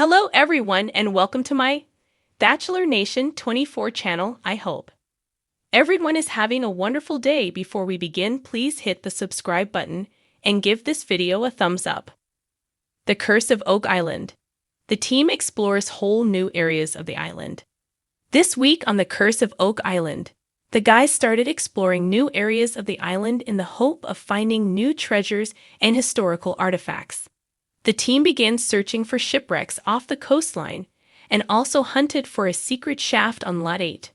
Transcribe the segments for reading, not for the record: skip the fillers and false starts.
Hello everyone and welcome to my Bachelor Nation 24 channel. I hope everyone is having a wonderful day. Before we begin, please hit the subscribe button and give this video a thumbs up. The Curse of Oak Island. The team explores whole new areas of the island. This week on The Curse of Oak Island, the guys started exploring new areas of the island in the hope of finding new treasures and historical artifacts. The team began searching for shipwrecks off the coastline and also hunted for a secret shaft on Lot 8.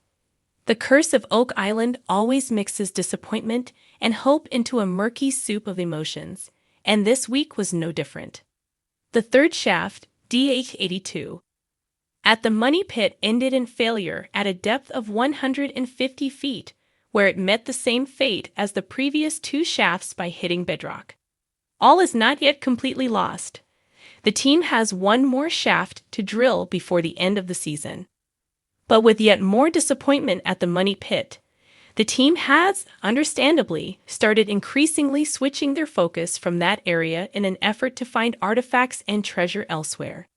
The Curse of Oak Island always mixes disappointment and hope into a murky soup of emotions, and this week was no different. The third shaft, DH82, at the Money Pit ended in failure at a depth of 150 feet, where it met the same fate as the previous two shafts by hitting bedrock. All is not yet completely lost. The team has one more shaft to drill before the end of the season. But with yet more disappointment at the Money Pit, the team has, understandably, started increasingly switching their focus from that area in an effort to find artifacts and treasure elsewhere.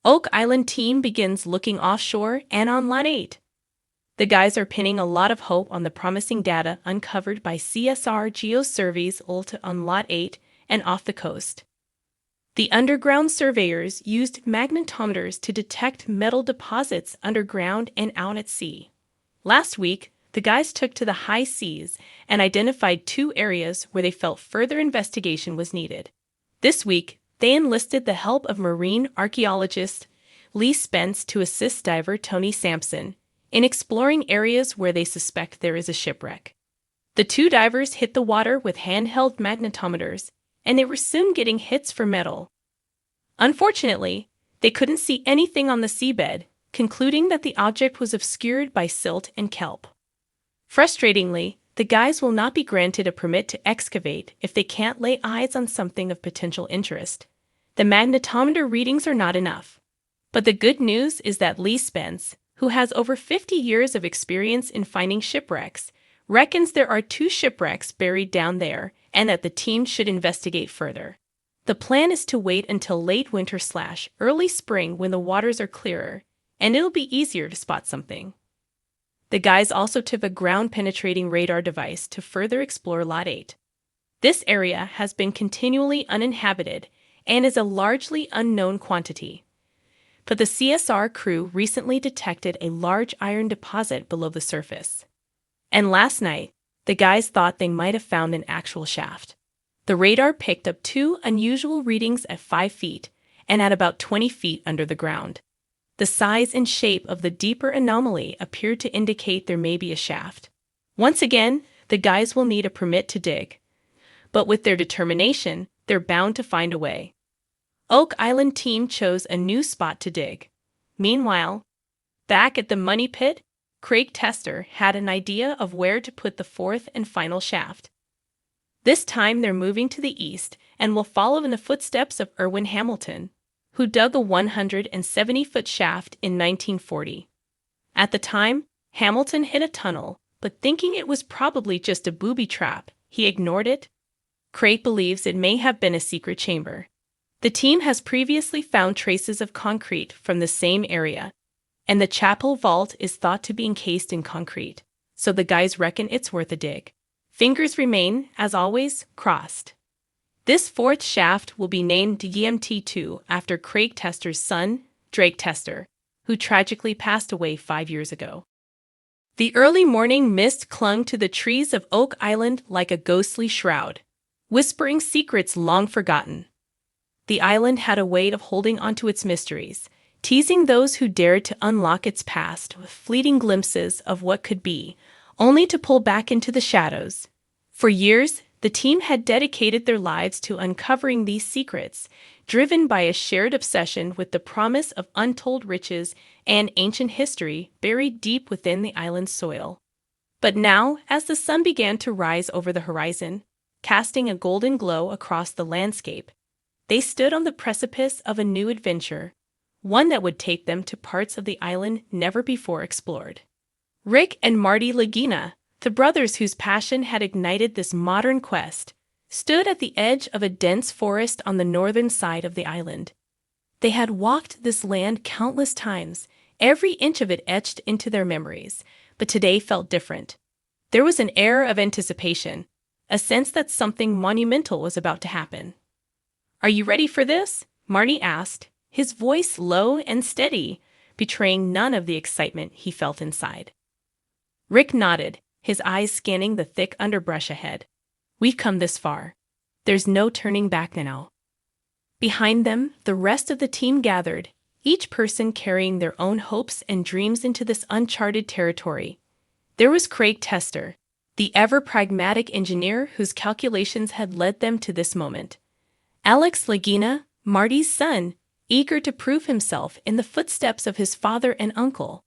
Oak Island team begins looking offshore and on Lot 8. The guys are pinning a lot of hope on the promising data uncovered by CSR Geosurveys ULTA on Lot 8 and off the coast. The underground surveyors used magnetometers to detect metal deposits underground and out at sea. Last week, the guys took to the high seas and identified two areas where they felt further investigation was needed. This week, they enlisted the help of marine archaeologist Lee Spence to assist diver Tony Sampson in exploring areas where they suspect there is a shipwreck. The two divers hit the water with handheld magnetometers, and they were soon getting hits for metal. Unfortunately, they couldn't see anything on the seabed, concluding that the object was obscured by silt and kelp. Frustratingly, the guys will not be granted a permit to excavate if they can't lay eyes on something of potential interest. The magnetometer readings are not enough. But the good news is that Lee Spence, who has over 50 years of experience in finding shipwrecks, reckons there are two shipwrecks buried down there and that the team should investigate further. The plan is to wait until late winter/early spring when the waters are clearer, and it'll be easier to spot something. The guys also took a ground-penetrating radar device to further explore Lot 8. This area has been continually uninhabited and is a largely unknown quantity. But the CSR crew recently detected a large iron deposit below the surface. And last night, the guys thought they might have found an actual shaft. The radar picked up two unusual readings at 5 feet and at about 20 feet under the ground. The size and shape of the deeper anomaly appeared to indicate there may be a shaft. Once again, the guys will need a permit to dig. But with their determination, they're bound to find a way. Oak Island team chose a new spot to dig. Meanwhile, back at the Money Pit, Craig Tester had an idea of where to put the fourth and final shaft. This time they're moving to the east and will follow in the footsteps of Erwin Hamilton, who dug a 170-foot shaft in 1940. At the time, Hamilton hit a tunnel, but thinking it was probably just a booby trap, he ignored it. Craig believes it may have been a secret chamber. The team has previously found traces of concrete from the same area, and the chapel vault is thought to be encased in concrete, so the guys reckon it's worth a dig. Fingers remain, as always, crossed. This fourth shaft will be named DMT2 after Craig Tester's son, Drake Tester, who tragically passed away 5 years ago. The early morning mist clung to the trees of Oak Island like a ghostly shroud, whispering secrets long forgotten. The island had a way of holding onto its mysteries, teasing those who dared to unlock its past with fleeting glimpses of what could be, only to pull back into the shadows. For years, the team had dedicated their lives to uncovering these secrets, driven by a shared obsession with the promise of untold riches and ancient history buried deep within the island's soil. But now, as the sun began to rise over the horizon, casting a golden glow across the landscape, they stood on the precipice of a new adventure, one that would take them to parts of the island never before explored. Rick and Marty Lagina, the brothers whose passion had ignited this modern quest, stood at the edge of a dense forest on the northern side of the island. They had walked this land countless times, every inch of it etched into their memories, but today felt different. There was an air of anticipation, a sense that something monumental was about to happen. "Are you ready for this?" Marty asked, his voice low and steady, betraying none of the excitement he felt inside. Rick nodded, his eyes scanning the thick underbrush ahead. "We've come this far. There's no turning back now." Behind them, the rest of the team gathered, each person carrying their own hopes and dreams into this uncharted territory. There was Craig Tester, the ever-pragmatic engineer whose calculations had led them to this moment. Alex Lagina, Marty's son, eager to prove himself in the footsteps of his father and uncle.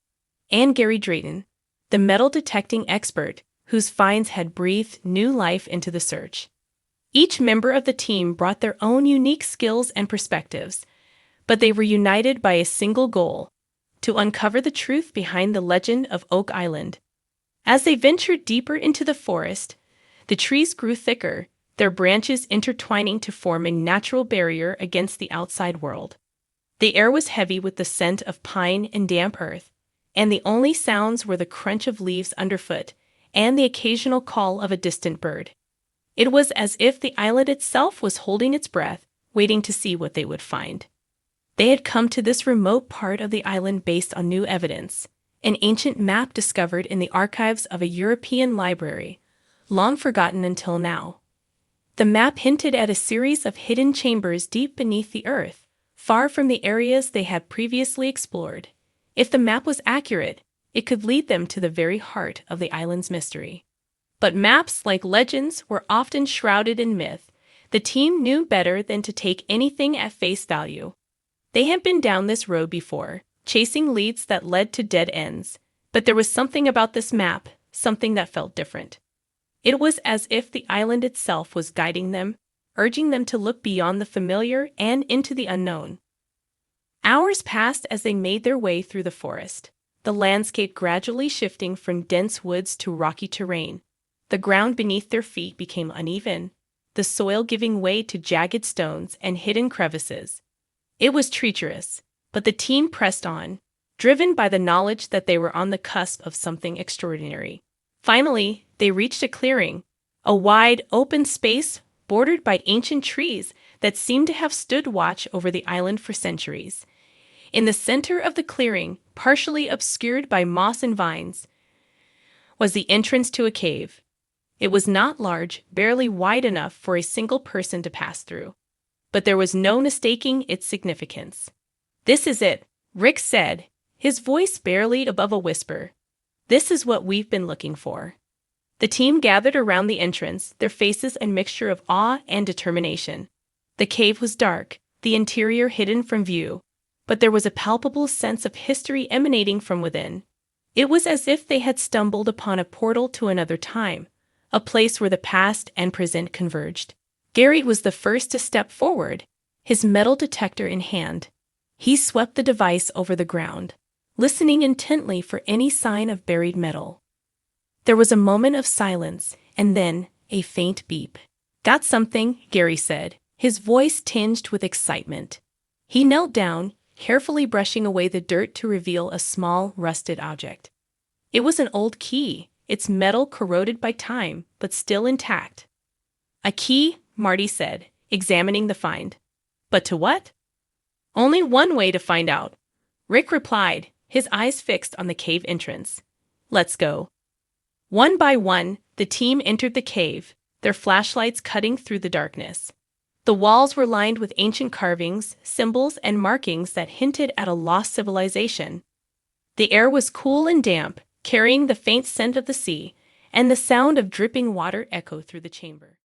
And Gary Drayton, the metal-detecting expert whose finds had breathed new life into the search. Each member of the team brought their own unique skills and perspectives, but they were united by a single goal: to uncover the truth behind the legend of Oak Island. As they ventured deeper into the forest, the trees grew thicker, their branches intertwining to form a natural barrier against the outside world. The air was heavy with the scent of pine and damp earth, and the only sounds were the crunch of leaves underfoot and the occasional call of a distant bird. It was as if the island itself was holding its breath, waiting to see what they would find. They had come to this remote part of the island based on new evidence, an ancient map discovered in the archives of a European library, long forgotten until now. The map hinted at a series of hidden chambers deep beneath the earth, far from the areas they had previously explored. If the map was accurate, it could lead them to the very heart of the island's mystery. But maps, like legends, were often shrouded in myth. The team knew better than to take anything at face value. They had been down this road before, chasing leads that led to dead ends, but there was something about this map, something that felt different. It was as if the island itself was guiding them, urging them to look beyond the familiar and into the unknown. Hours passed as they made their way through the forest, the landscape gradually shifting from dense woods to rocky terrain. The ground beneath their feet became uneven, the soil giving way to jagged stones and hidden crevices. It was treacherous, but the team pressed on, driven by the knowledge that they were on the cusp of something extraordinary. Finally, they reached a clearing, a wide, open space bordered by ancient trees that seemed to have stood watch over the island for centuries. In the center of the clearing, partially obscured by moss and vines, was the entrance to a cave. It was not large, barely wide enough for a single person to pass through. But there was no mistaking its significance. "This is it," Rick said, his voice barely above a whisper. "This is what we've been looking for." The team gathered around the entrance, their faces a mixture of awe and determination. The cave was dark, the interior hidden from view, but there was a palpable sense of history emanating from within. It was as if they had stumbled upon a portal to another time, a place where the past and present converged. Gary was the first to step forward, his metal detector in hand. He swept the device over the ground, listening intently for any sign of buried metal. There was a moment of silence, and then a faint beep. "Got something," Gary said, his voice tinged with excitement. He knelt down, carefully brushing away the dirt to reveal a small, rusted object. It was an old key, its metal corroded by time, but still intact. "A key," Marty said, examining the find. "But to what?" "Only one way to find out," Rick replied, his eyes fixed on the cave entrance. "Let's go." One by one, the team entered the cave, their flashlights cutting through the darkness. The walls were lined with ancient carvings, symbols, and markings that hinted at a lost civilization. The air was cool and damp, carrying the faint scent of the sea, and the sound of dripping water echoed through the chamber.